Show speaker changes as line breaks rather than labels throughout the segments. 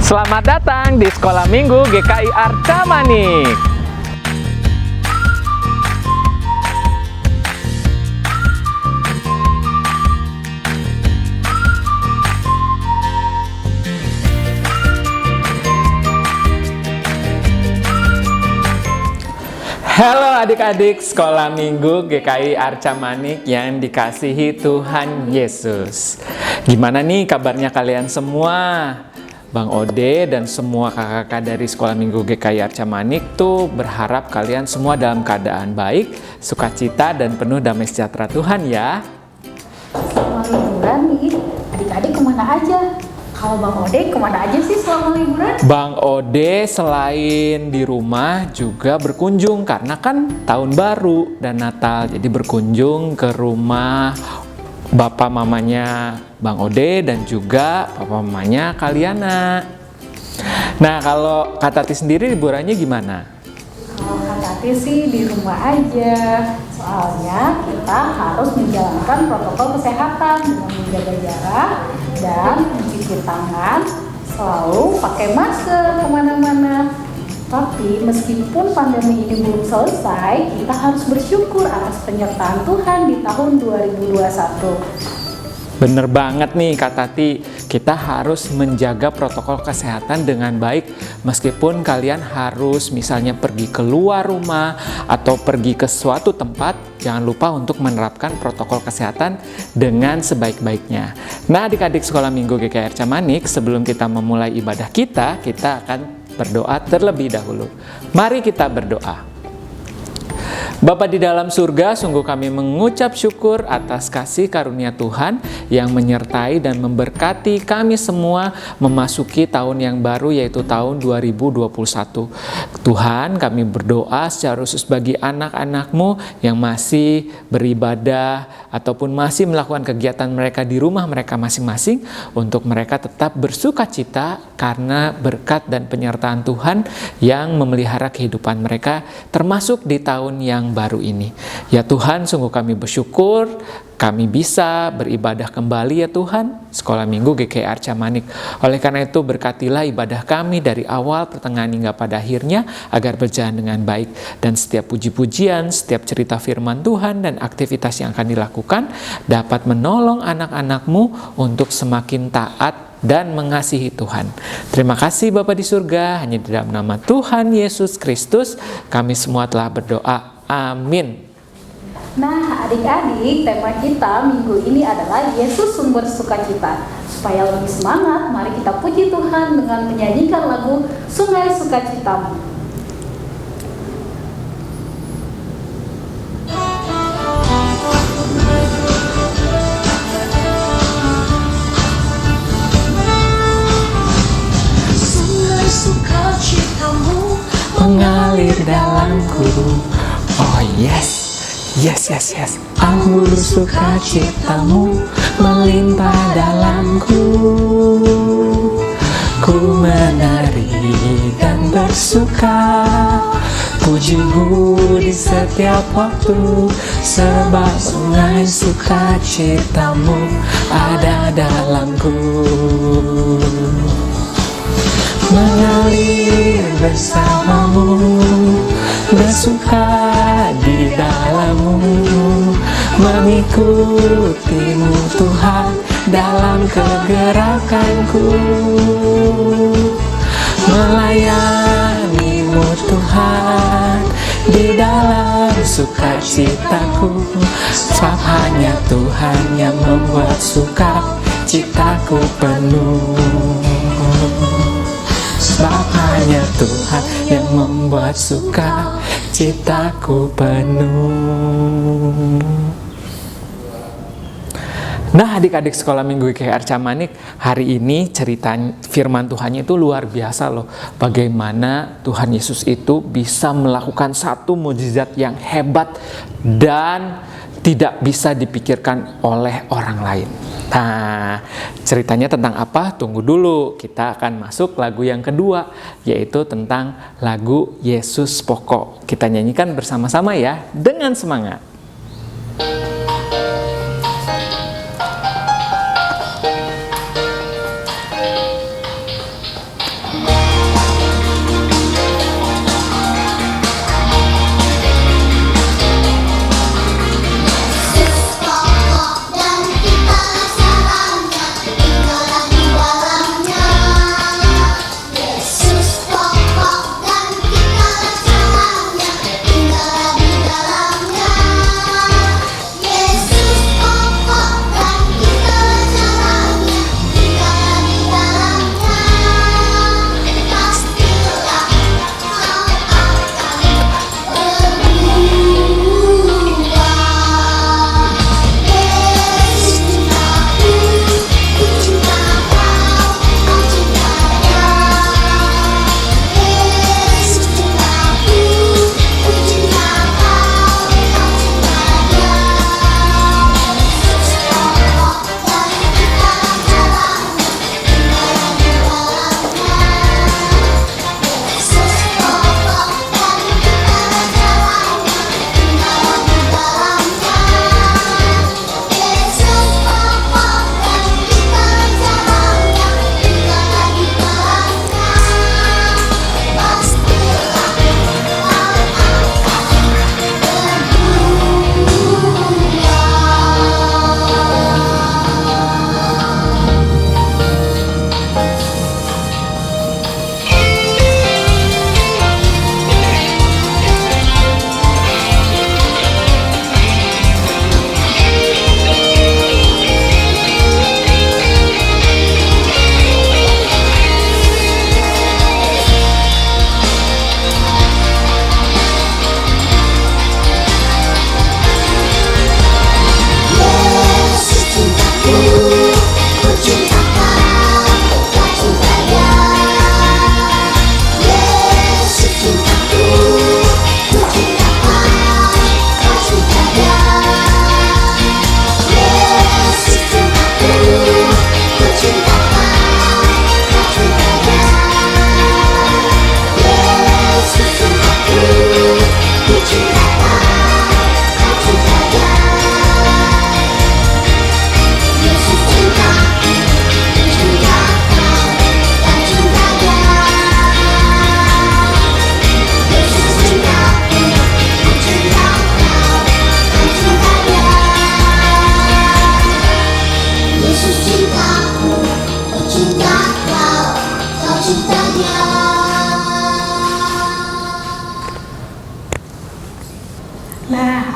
Selamat datang di Sekolah Minggu GKI Arca Manik. Halo adik-adik Sekolah Minggu GKI Arca Manik yang dikasihi Tuhan Yesus. Gimana nih kabarnya kalian semua? Bang Ode dan semua kakak-kakak dari Sekolah Minggu GKI Arca Manik tuh berharap kalian semua dalam keadaan baik, sukacita dan penuh damai sejahtera Tuhan ya.
Selama liburan nih, adik-adik kemana aja? Kalau Bang Ode kemana aja sih selama liburan?
Bang Ode selain di rumah juga berkunjung karena kan tahun baru dan Natal. Jadi berkunjung ke rumah bapak mamanya Bang Ode dan juga papa mamanya Kaliana. Nah, kalau Kak Tati sendiri liburannya gimana?
Kalau Kak Tati sih di rumah aja. Soalnya kita harus menjalankan protokol kesehatan dengan menjaga jarak dan mencuci tangan, selalu pakai masker kemana-mana. Tapi meskipun pandemi ini belum selesai, kita harus bersyukur atas penyertaan Tuhan di tahun 2021.
Bener banget nih Kak Tati, kita harus menjaga protokol kesehatan dengan baik meskipun kalian harus misalnya pergi keluar rumah atau pergi ke suatu tempat, jangan lupa untuk menerapkan protokol kesehatan dengan sebaik-baiknya. Nah adik-adik Sekolah Minggu GKI Arca Manik, sebelum kita memulai ibadah kita akan berdoa terlebih dahulu. Mari kita berdoa. Bapa di dalam surga, sungguh kami mengucap syukur atas kasih karunia Tuhan yang menyertai dan memberkati kami semua memasuki tahun yang baru yaitu tahun 2021. Tuhan, kami berdoa secara khusus bagi anak-anak-Mu yang masih beribadah ataupun masih melakukan kegiatan mereka di rumah mereka masing-masing, untuk mereka tetap bersukacita karena berkat dan penyertaan Tuhan yang memelihara kehidupan mereka termasuk di tahun yang baru ini. Ya Tuhan, sungguh kami bersyukur kami bisa beribadah kembali ya Tuhan, Sekolah Minggu GKI Arca Manik. Oleh karena itu berkatilah ibadah kami dari awal, pertengahan hingga pada akhirnya agar berjalan dengan baik. Dan setiap puji-pujian, setiap cerita firman Tuhan dan aktivitas yang akan dilakukan dapat menolong anak-anak-Mu untuk semakin taat dan mengasihi Tuhan. Terima kasih Bapa di surga, hanya di dalam nama Tuhan Yesus Kristus kami semua telah berdoa. Amin.
Nah adik-adik, tema kita minggu ini adalah Yesus sumber sukacita. Supaya lebih semangat, mari kita puji Tuhan dengan menyanyikan lagu Sungai Sukacitamu.
Sungai sukacitamu
Mengalir dalamku. Oh yes. Yes. Anggur sukacitamu melimpah dalamku. Ku menari dan bersuka, pujimu di setiap waktu, sebab sungai sukacitamu ada dalamku. Mengalir bersamamu, bersuka di dalammu, mengikutimu Tuhan dalam kegerakanku, melayanimu Tuhan di dalam sukacitaku, sebab hanya Tuhan yang membuat sukacitaku penuh. Sebab hanya Tuhan yang membuat sukacitaku penuh. Nah adik-adik Sekolah Minggu GKI Arca Manik, hari ini cerita firman Tuhannya itu luar biasa loh. Bagaimana Tuhan Yesus itu bisa melakukan satu mukjizat yang hebat dan tidak bisa dipikirkan oleh orang lain. Nah, ceritanya tentang apa? Tunggu dulu, kita akan masuk lagu yang kedua, yaitu tentang lagu Yesus Pokok. Kita nyanyikan bersama-sama ya, dengan semangat.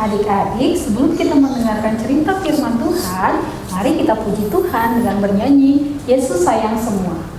adik-adik, sebelum kita mendengarkan cerita firman Tuhan, mari kita puji Tuhan dengan bernyanyi Yesus Sayang Semua.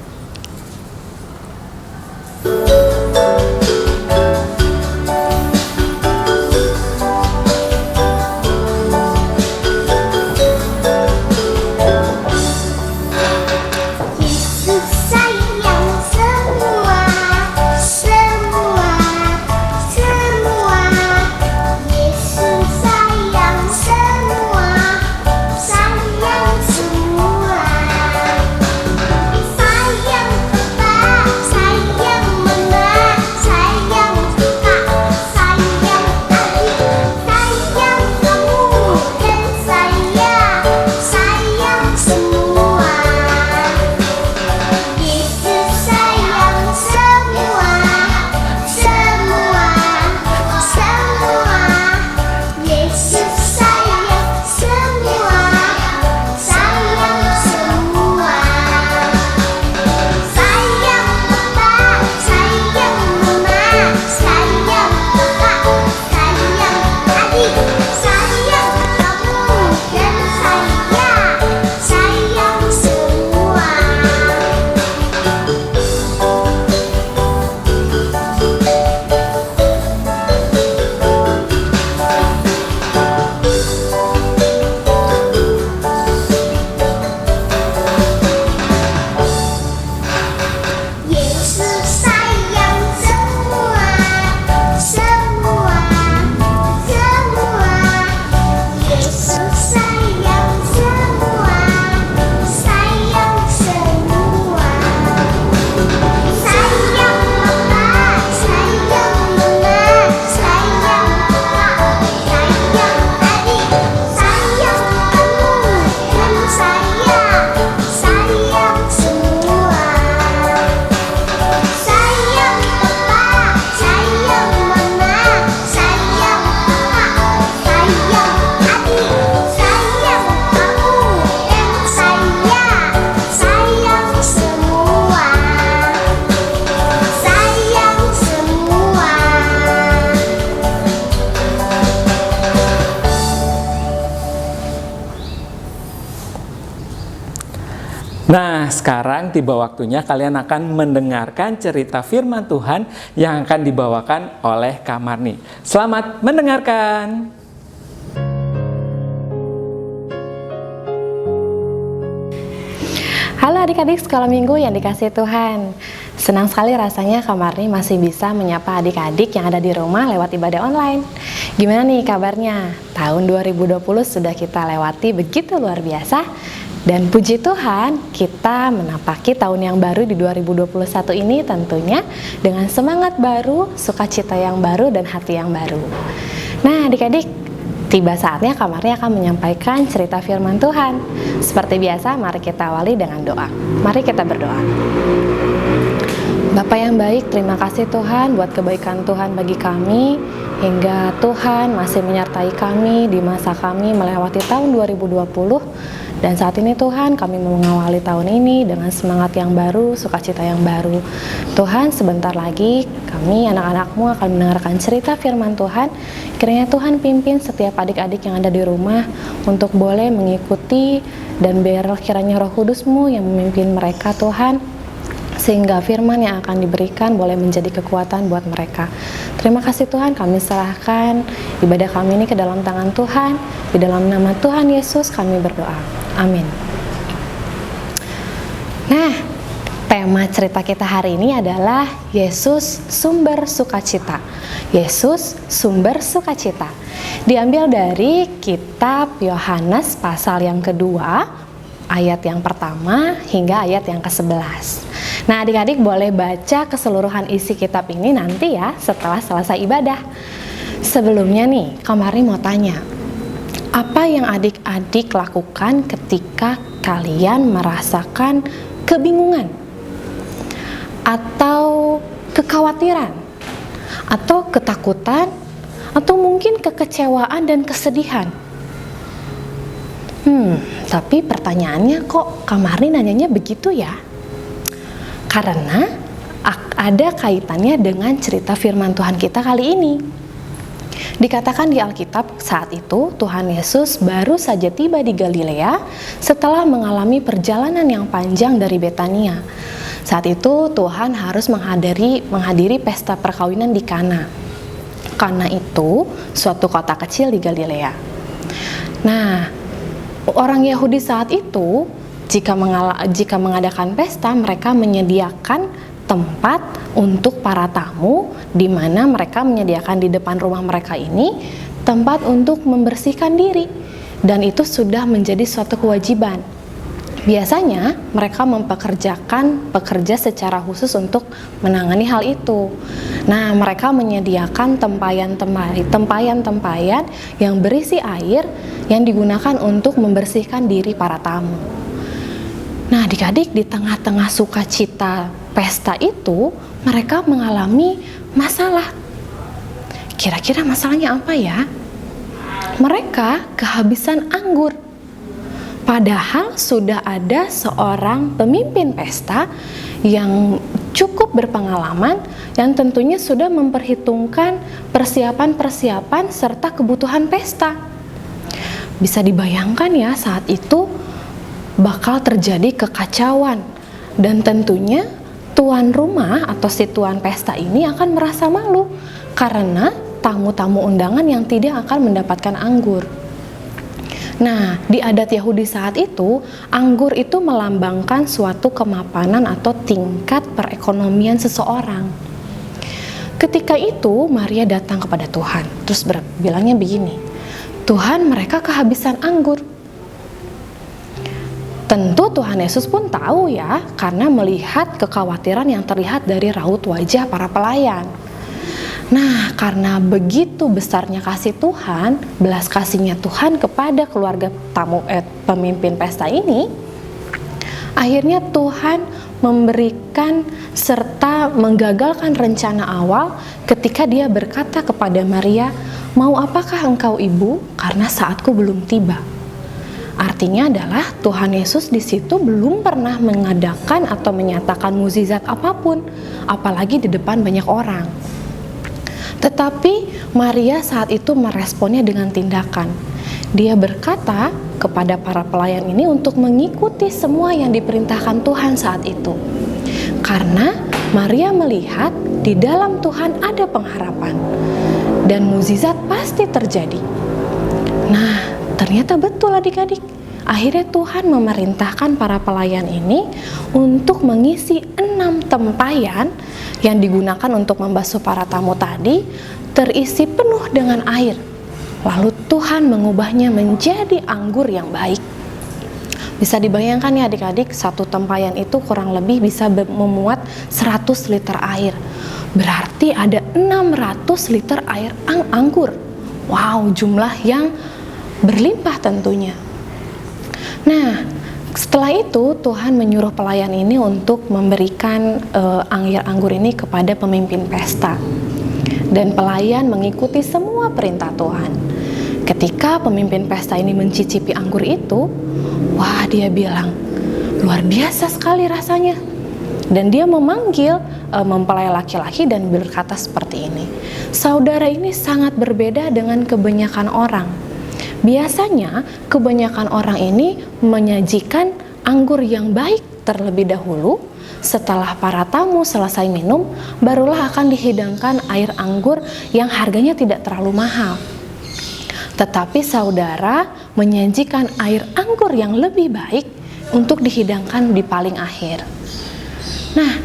Nah, sekarang tiba waktunya kalian akan mendengarkan cerita firman Tuhan yang akan dibawakan oleh Kak Marni. Selamat mendengarkan.
Halo adik-adik sekolah minggu yang dikasihi Tuhan. Senang sekali rasanya Kak Marni masih bisa menyapa adik-adik yang ada di rumah lewat ibadah online. Gimana nih kabarnya? Tahun 2020 sudah kita lewati begitu luar biasa. Dan puji Tuhan, kita menapaki tahun yang baru di 2021 ini tentunya dengan semangat baru, sukacita yang baru, dan hati yang baru. Nah adik-adik, tiba saatnya Kak Marni akan menyampaikan cerita firman Tuhan. Seperti biasa, mari kita awali dengan doa. Mari kita berdoa. Bapa yang baik, terima kasih Tuhan buat kebaikan Tuhan bagi kami, hingga Tuhan masih menyertai kami di masa kami melewati tahun 2020. Dan saat ini Tuhan, kami mengawali tahun ini dengan semangat yang baru, sukacita yang baru. Tuhan, sebentar lagi kami anak-anak-Mu akan mendengarkan cerita firman Tuhan. Kiranya Tuhan pimpin setiap adik-adik yang ada di rumah untuk boleh mengikuti, dan biar kiranya Roh Kudus-Mu yang memimpin mereka Tuhan, sehingga firman yang akan diberikan boleh menjadi kekuatan buat mereka. Terima kasih Tuhan, kami serahkan ibadah kami ini ke dalam tangan Tuhan. Di dalam nama Tuhan Yesus kami berdoa. Amin. Nah, tema cerita kita hari ini adalah Yesus sumber sukacita. Yesus sumber sukacita. Diambil dari kitab Yohanes pasal yang kedua, ayat yang pertama hingga ayat yang ke-11. Nah adik-adik boleh baca keseluruhan isi kitab ini nanti ya setelah selesai ibadah. Sebelumnya nih, Kak Marni mau tanya, apa yang adik-adik lakukan ketika kalian merasakan kebingungan atau kekhawatiran atau ketakutan atau mungkin kekecewaan dan kesedihan? Tapi pertanyaannya kok Kak Marni nanyanya begitu ya? Karena ada kaitannya dengan cerita firman Tuhan kita kali ini. Dikatakan di Alkitab saat itu Tuhan Yesus baru saja tiba di Galilea setelah mengalami perjalanan yang panjang dari Betania. Saat itu Tuhan harus menghadiri pesta perkawinan di Kana. Kana itu suatu kota kecil di Galilea. Nah, orang Yahudi saat itu jika mengadakan pesta, mereka menyediakan tempat untuk para tamu, di mana mereka menyediakan di depan rumah mereka ini tempat untuk membersihkan diri, dan itu sudah menjadi suatu kewajiban. Biasanya mereka mempekerjakan pekerja secara khusus untuk menangani hal itu. Nah, mereka menyediakan tempayan yang berisi air yang digunakan untuk membersihkan diri para tamu. Nah, adik-adik, di tengah-tengah sukacita pesta itu, mereka mengalami masalah. Kira-kira masalahnya apa ya? Mereka kehabisan anggur. Padahal sudah ada seorang pemimpin pesta yang cukup berpengalaman dan tentunya sudah memperhitungkan persiapan-persiapan serta kebutuhan pesta. Bisa dibayangkan ya, saat itu bakal terjadi kekacauan, dan tentunya tuan rumah atau si tuan pesta ini akan merasa malu karena tamu-tamu undangan yang tidak akan mendapatkan anggur. Nah, di adat Yahudi saat itu, anggur itu melambangkan suatu kemapanan atau tingkat perekonomian seseorang. Ketika itu, Maria datang kepada Tuhan, terus bilangnya begini, "Tuhan, mereka kehabisan anggur." Tentu Tuhan Yesus pun tahu ya, karena melihat kekhawatiran yang terlihat dari raut wajah para pelayan. Nah, karena begitu besarnya kasih Tuhan, belas kasihnya Tuhan kepada keluarga pemimpin pesta ini, akhirnya Tuhan memberikan serta menggagalkan rencana awal ketika Dia berkata kepada Maria, "Mau apakah engkau ibu? Karena saatku belum tiba." Artinya adalah Tuhan Yesus di situ belum pernah mengadakan atau menyatakan mukjizat apapun, apalagi di depan banyak orang. Tetapi Maria saat itu meresponnya dengan tindakan. Dia berkata kepada para pelayan ini untuk mengikuti semua yang diperintahkan Tuhan saat itu. Karena Maria melihat di dalam Tuhan ada pengharapan dan mukjizat pasti terjadi. Nah, ternyata betul adik-adik. Akhirnya Tuhan memerintahkan para pelayan ini untuk mengisi 6 tempayan yang digunakan untuk membasuh para tamu tadi, terisi penuh dengan air. Lalu Tuhan mengubahnya menjadi anggur yang baik. Bisa dibayangkan ya adik-adik, satu tempayan itu kurang lebih bisa memuat 100 liter air. Berarti ada 600 liter air anggur. Wow, jumlah yang berlimpah tentunya. Nah, setelah itu Tuhan menyuruh pelayan ini untuk memberikan air anggur ini kepada pemimpin pesta. Dan pelayan mengikuti semua perintah Tuhan. Ketika pemimpin pesta ini mencicipi anggur itu, wah, dia bilang, "Luar biasa sekali rasanya." Dan dia memanggil mempelai laki-laki dan berkata seperti ini, "Saudara ini sangat berbeda dengan kebanyakan orang. Biasanya kebanyakan orang ini menyajikan anggur yang baik terlebih dahulu. Setelah para tamu selesai minum, barulah akan dihidangkan air anggur yang harganya tidak terlalu mahal. Tetapi saudara menyajikan air anggur yang lebih baik untuk dihidangkan di paling akhir." Nah,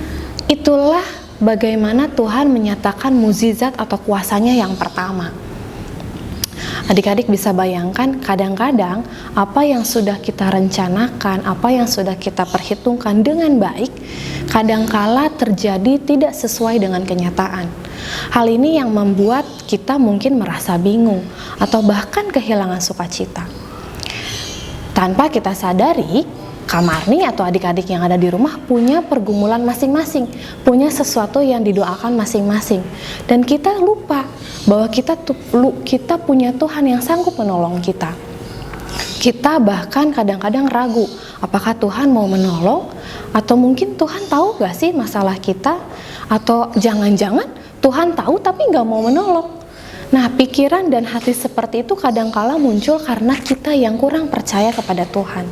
itulah bagaimana Tuhan menyatakan mukjizat atau kuasanya yang pertama. Adik-adik bisa bayangkan, kadang-kadang apa yang sudah kita rencanakan, apa yang sudah kita perhitungkan dengan baik, kadangkala terjadi tidak sesuai dengan kenyataan. Hal ini yang membuat kita mungkin merasa bingung atau bahkan kehilangan sukacita. Tanpa kita sadari, Kak Marni atau adik-adik yang ada di rumah punya pergumulan masing-masing, punya sesuatu yang didoakan masing-masing, dan kita lupa bahwa kita punya Tuhan yang sanggup menolong kita. Kita bahkan kadang-kadang ragu, apakah Tuhan mau menolong, atau mungkin Tuhan tahu gak sih masalah kita, atau jangan-jangan Tuhan tahu tapi gak mau menolong. Nah, pikiran dan hati seperti itu kadangkala muncul karena kita yang kurang percaya kepada Tuhan.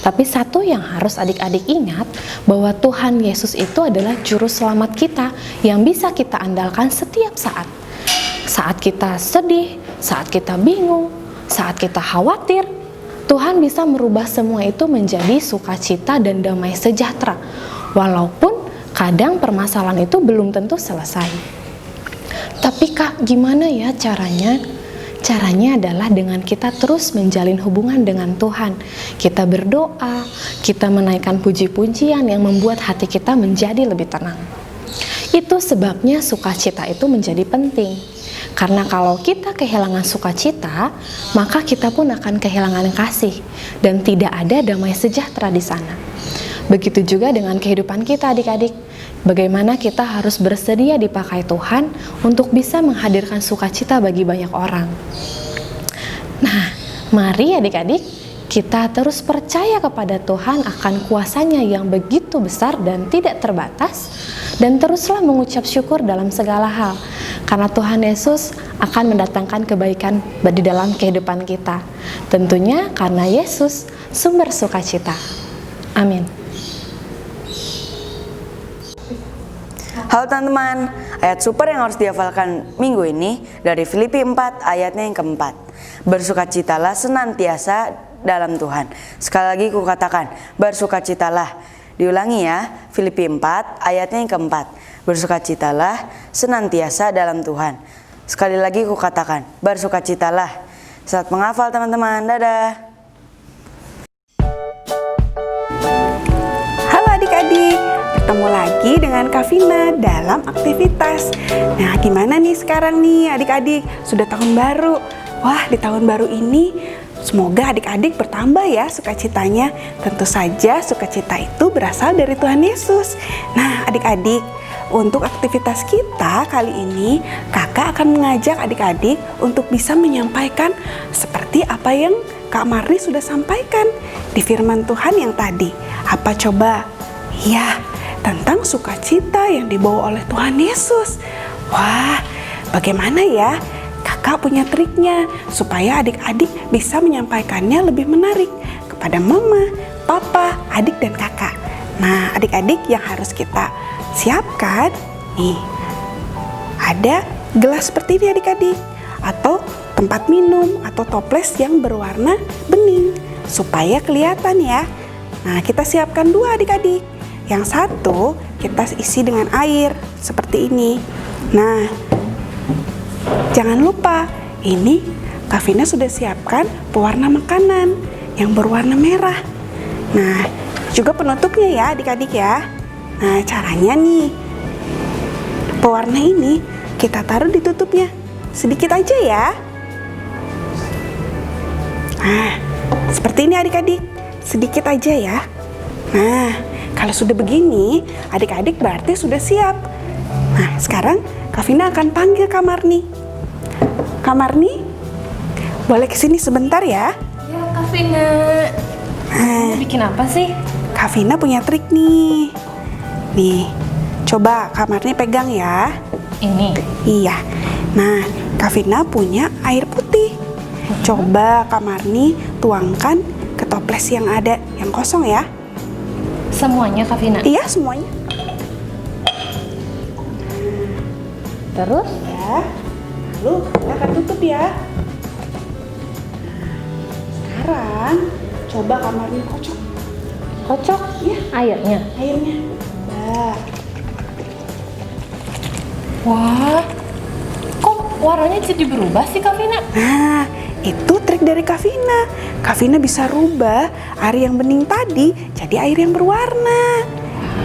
Tapi satu yang harus adik-adik ingat, bahwa Tuhan Yesus itu adalah juru selamat kita yang bisa kita andalkan setiap saat. Saat kita sedih, saat kita bingung, saat kita khawatir, Tuhan bisa merubah semua itu menjadi sukacita dan damai sejahtera. Walaupun kadang permasalahan itu belum tentu selesai. Tapi Kak, gimana ya caranya? Caranya adalah dengan kita terus menjalin hubungan dengan Tuhan. Kita berdoa, kita menaikkan puji-pujian yang membuat hati kita menjadi lebih tenang. Itu sebabnya sukacita itu menjadi penting. Karena kalau kita kehilangan sukacita, maka kita pun akan kehilangan kasih dan tidak ada damai sejahtera di sana. Begitu juga dengan kehidupan kita, adik-adik. Bagaimana kita harus bersedia dipakai Tuhan untuk bisa menghadirkan sukacita bagi banyak orang. Nah, mari adik-adik kita terus percaya kepada Tuhan akan kuasa-Nya yang begitu besar dan tidak terbatas, dan teruslah mengucap syukur dalam segala hal, karena Tuhan Yesus akan mendatangkan kebaikan di dalam kehidupan kita. Tentunya karena Yesus sumber sukacita. Amin.
Halo teman-teman, ayat super yang harus dihafalkan minggu ini dari Filipi 4 ayatnya yang keempat. Bersukacitalah senantiasa dalam Tuhan. Sekali lagi ku katakan, bersukacitalah. Diulangi ya, Filipi 4 ayatnya yang keempat. Bersukacitalah senantiasa dalam Tuhan. Sekali lagi ku katakan, bersukacitalah. Selamat menghafal teman-teman, dadah.
Halo adik-adik, ketemu lagi dengan Kak Vina dalam aktivitas. Nah, gimana nih sekarang nih adik-adik? Sudah tahun baru. Wah, di tahun baru ini semoga adik-adik bertambah ya sukacitanya. Tentu saja sukacita itu berasal dari Tuhan Yesus. Nah, adik-adik, untuk aktivitas kita kali ini, kakak akan mengajak adik-adik untuk bisa menyampaikan seperti apa yang Kak Marni sudah sampaikan di firman Tuhan yang tadi. Apa coba? Ya, tentang sukacita yang dibawa oleh Tuhan Yesus. Wah, bagaimana ya? Kakak punya triknya supaya adik-adik bisa menyampaikannya lebih menarik kepada mama, papa, adik, dan kakak. Nah, adik-adik yang harus kita siapkan nih, ada gelas seperti ini adik-adik, atau tempat minum atau toples yang berwarna bening supaya kelihatan ya. Nah, kita siapkan dua adik-adik. Yang satu kita isi dengan air seperti ini. Nah, jangan lupa ini Kak Vina sudah siapkan pewarna makanan yang berwarna merah. Nah, juga penutupnya ya adik-adik ya. Nah, caranya nih, pewarna ini kita taruh di tutupnya sedikit aja ya. Nah, seperti ini adik-adik, sedikit aja ya. Nah, kalau sudah begini, adik-adik berarti sudah siap. Nah, sekarang Kak Vina akan panggil Kak Marni. Kak Marni, boleh kesini sebentar ya?
Ya, Kak Vina. Bikin apa sih?
Kak Vina punya trik nih. Nih, coba Kak Marni pegang ya.
Ini.
Iya. Nah, Kak Vina punya air putih. Coba Kak Marni tuangkan ke toples yang ada, yang kosong ya.
Semuanya, Kak Vina?
Iya, semuanya.
Terus?
Ya. Lalu kita akan tutup ya. Sekarang coba Kak Marni kocok.
Kocok?
Iya,
Airnya?
airnya. Nah,
Wah, kok warnanya jadi berubah sih, Kak Vina?
nah, itu trik dari Kak Vina. Kak Vina bisa rubah air yang bening tadi jadi air yang berwarna.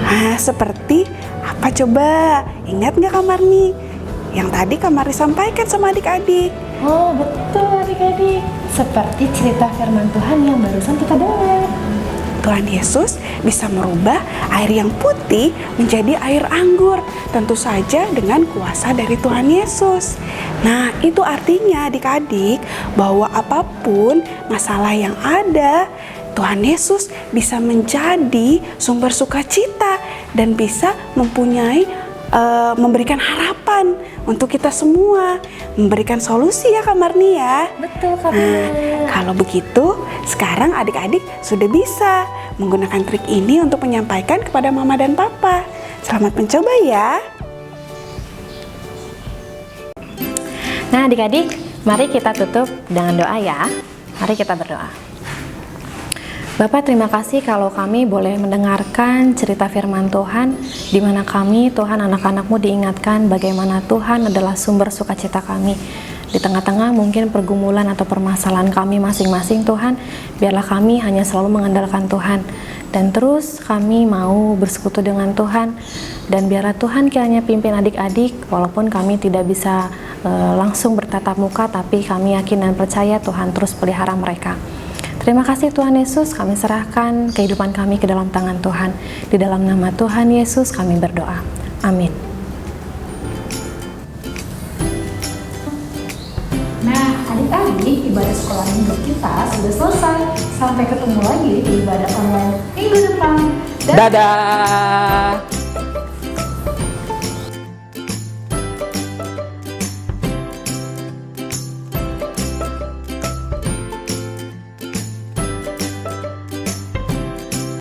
Nah, seperti apa coba? Ingat nggak Kak Marni? Yang tadi Kak Marni sampaikan sama adik-adik.
Oh, betul adik-adik. Seperti cerita firman Tuhan yang barusan kita dengar.
Tuhan Yesus bisa merubah air yang putih menjadi air anggur. Tentu saja dengan kuasa dari Tuhan Yesus. Nah, itu artinya adik-adik bahwa apapun masalah yang ada, Tuhan Yesus bisa menjadi sumber sukacita dan bisa mempunyai memberikan harapan untuk kita semua, memberikan solusi ya Kak Marni ya.
Betul Kak.
Kalau begitu, sekarang adik-adik sudah bisa menggunakan trik ini untuk menyampaikan kepada Mama dan Papa. Selamat mencoba ya.
Nah adik-adik, mari kita tutup dengan doa ya. Mari kita berdoa. Bapak, terima kasih kalau kami boleh mendengarkan cerita firman Tuhan, di mana kami, Tuhan, anak-anak-Mu diingatkan bagaimana Tuhan adalah sumber sukacita kami. Di tengah-tengah mungkin pergumulan atau permasalahan kami masing-masing, Tuhan, biarlah kami hanya selalu mengandalkan Tuhan. Dan terus kami mau bersekutu dengan Tuhan, dan biarlah Tuhan kiranya pimpin adik-adik, walaupun kami tidak bisa langsung bertatap muka, tapi kami yakin dan percaya Tuhan terus pelihara mereka. Terima kasih Tuhan Yesus, kami serahkan kehidupan kami ke dalam tangan Tuhan. Di dalam nama Tuhan Yesus kami berdoa. Amin.
Nah, adik-adik, ibadah sekolah minggu kita sudah selesai. Sampai ketemu lagi di ibadah online minggu depan.
Dadah!